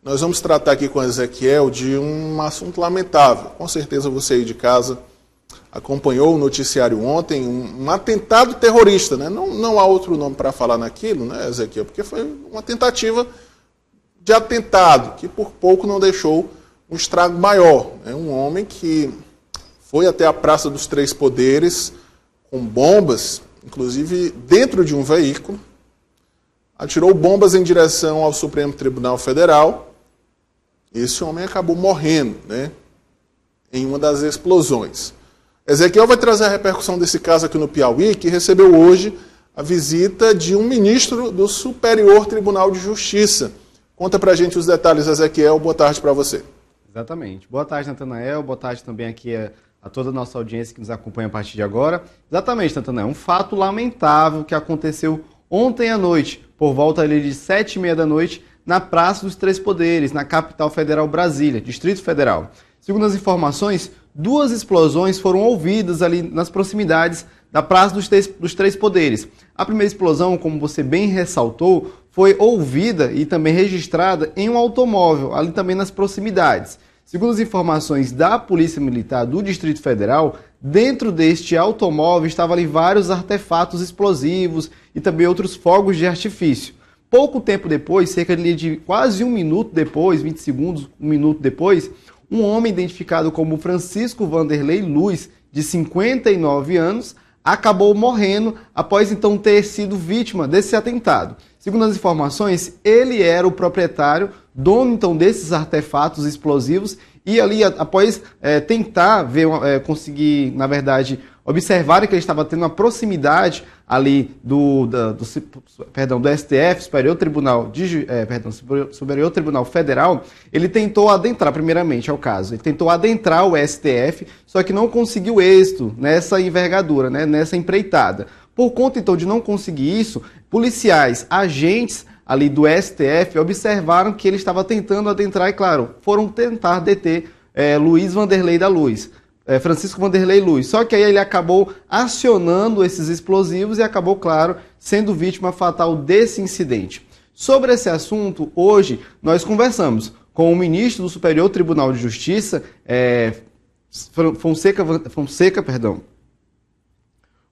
Nós vamos tratar aqui com o Ezequiel de um assunto lamentável. Com certeza você aí de casa acompanhou o noticiário ontem, um atentado terrorista, né? Não há outro nome para falar naquilo, né, Ezequiel? Porque foi uma tentativa de atentado, que por pouco não deixou um estrago maior. Né? Um homem que foi até a Praça dos Três Poderes com bombas, inclusive dentro de um veículo, atirou bombas em direção ao Supremo Tribunal Federal. Esse homem acabou morrendo, né, em uma das explosões. Ezequiel vai trazer a repercussão desse caso aqui no Piauí, que recebeu hoje a visita de um ministro do Superior Tribunal de Justiça. Conta pra gente os detalhes, Ezequiel. Boa tarde para você. Exatamente. Boa tarde, Natanael. Boa tarde também aqui a toda a nossa audiência que nos acompanha a partir de agora. Exatamente, Natanael. Um fato lamentável que aconteceu ontem à noite, por volta ali de 7h30 da noite, na Praça dos Três Poderes, na capital federal Brasília, Distrito Federal. Segundo as informações, 2 explosões foram ouvidas ali nas proximidades da Praça dos Três Poderes. A primeira explosão, como você bem ressaltou, foi ouvida e também registrada em um automóvel, ali também nas proximidades. Segundo as informações da Polícia Militar do Distrito Federal, dentro deste automóvel estavam ali vários artefatos explosivos e também outros fogos de artifício. Pouco tempo depois, cerca de quase 1 minuto depois, 20 segundos, 1 minuto depois, um homem identificado como Francisco Vanderlei Luz, de 59 anos, acabou morrendo após então ter sido vítima desse atentado. Segundo as informações, ele era o proprietário, dono então desses artefatos explosivos, e ali após tentar conseguir, na verdade, observar que ele estava tendo uma proximidade ali do STF, Superior Tribunal Federal, ele tentou adentrar, primeiramente ao caso, ele tentou adentrar o STF, só que não conseguiu êxito nessa envergadura, né, nessa empreitada. Por conta então de não conseguir isso, policiais, agentes ali do STF observaram que ele estava tentando adentrar e, claro, foram tentar deter Luiz Vanderlei da Luz. Francisco Vanderlei Luz. Só que aí ele acabou acionando esses explosivos e acabou, claro, sendo vítima fatal desse incidente. Sobre esse assunto, hoje nós conversamos com o ministro do Superior Tribunal de Justiça,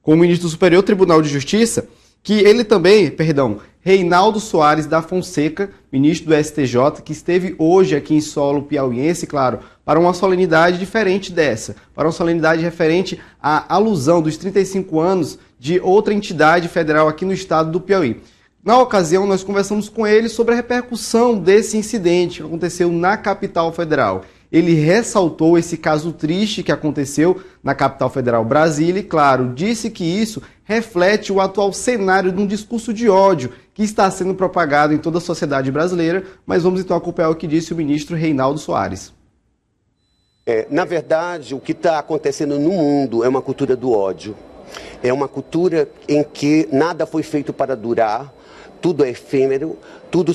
com o ministro do Superior Tribunal de Justiça, que ele também, Reinaldo Soares da Fonseca, ministro do STJ, que esteve hoje aqui em solo piauiense, claro, para uma solenidade diferente dessa, para uma solenidade referente à alusão dos 35 anos de outra entidade federal aqui no estado do Piauí. Na ocasião, nós conversamos com ele sobre a repercussão desse incidente que aconteceu na capital federal. Ele ressaltou esse caso triste que aconteceu na capital federal Brasília e, claro, disse que isso reflete o atual cenário de um discurso de ódio que está sendo propagado em toda a sociedade brasileira, mas vamos então acompanhar o que disse o ministro Reinaldo Soares. Na verdade, o que está acontecendo no mundo é uma cultura do ódio. É uma cultura em que nada foi feito para durar, tudo é efêmero, tudo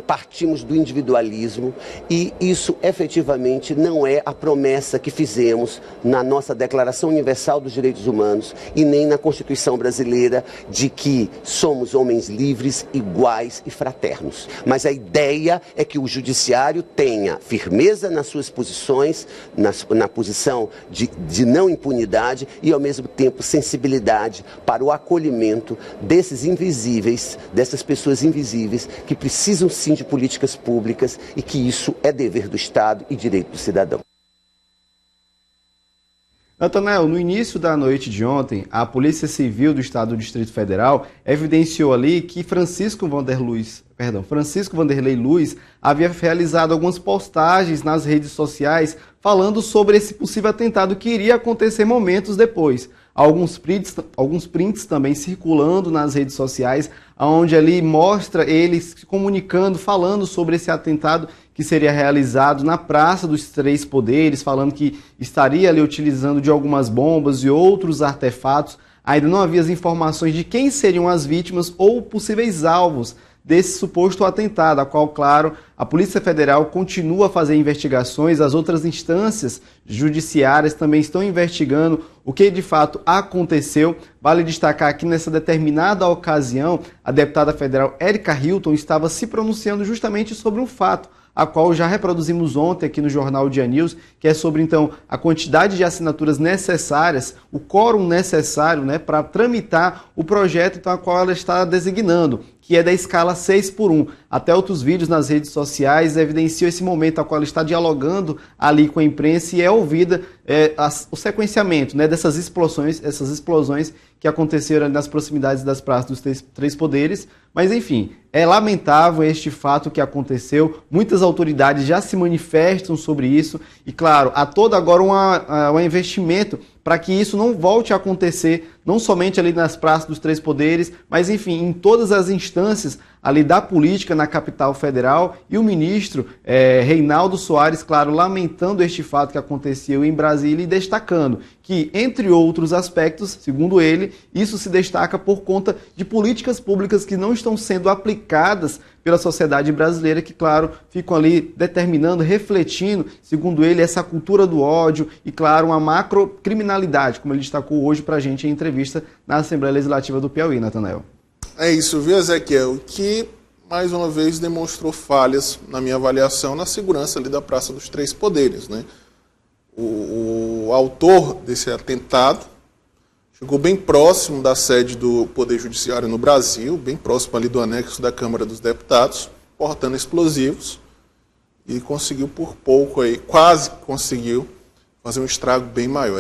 partimos do individualismo e isso efetivamente não é a promessa que fizemos na nossa Declaração Universal dos Direitos Humanos e nem na Constituição Brasileira de que somos homens livres, iguais e fraternos. Mas a ideia é que o judiciário tenha firmeza nas suas posições, na posição de não impunidade e ao mesmo tempo sensibilidade para o acolhimento desses invisíveis, dessas pessoas invisíveis que precisam sim de políticas públicas e que isso é dever do Estado e direito do cidadão. Natanael, no início da noite de ontem, a Polícia Civil do Estado do Distrito Federal evidenciou ali que Francisco Vanderlei Luz havia realizado algumas postagens nas redes sociais falando sobre esse possível atentado que iria acontecer momentos depois. Alguns prints também circulando nas redes sociais, onde ali mostra ele se comunicando, falando sobre esse atentado que seria realizado na Praça dos Três Poderes, falando que estaria ali utilizando de algumas bombas e outros artefatos. Ainda não havia as informações de quem seriam as vítimas ou possíveis alvos desse suposto atentado, a qual, claro, a Polícia Federal continua a fazer investigações, as outras instâncias judiciárias também estão investigando o que de fato aconteceu. Vale destacar que nessa determinada ocasião, a deputada federal Érica Hilton estava se pronunciando justamente sobre um fato, a qual já reproduzimos ontem aqui no Jornal Dia News, que é sobre, então, a quantidade de assinaturas necessárias, o quórum necessário, né, para tramitar o projeto, então, a qual ela está designando, que é da escala 6:1. Até outros vídeos nas redes sociais evidenciam esse momento a qual ela está dialogando ali com a imprensa e é ouvida o sequenciamento, né, dessas explosões que aconteceram ali nas proximidades das praças dos três poderes. Mas, enfim, é lamentável este fato que aconteceu. Muitas autoridades já se manifestam sobre isso e, claro, há todo agora um investimento para que isso não volte a acontecer, não somente ali nas praças dos três poderes, mas, enfim, em todas as instâncias ali da política na capital federal. E o ministro Reinaldo Soares, claro, lamentando este fato que aconteceu em Brasília e destacando que, entre outros aspectos, segundo ele, isso se destaca por conta de políticas públicas que não estão sendo aplicadas pela sociedade brasileira, que, claro, ficam ali determinando, refletindo, segundo ele, essa cultura do ódio e, claro, uma macrocriminalidade, como ele destacou hoje para a gente em entrevista na Assembleia Legislativa do Piauí, Natanael. É isso, viu, Ezequiel? Que, mais uma vez, demonstrou falhas, na minha avaliação, na segurança ali da Praça dos Três Poderes, né? O autor desse atentado chegou bem próximo da sede do Poder Judiciário no Brasil, bem próximo ali do anexo da Câmara dos Deputados, portando explosivos, e conseguiu por pouco aí, quase conseguiu fazer um estrago bem maior.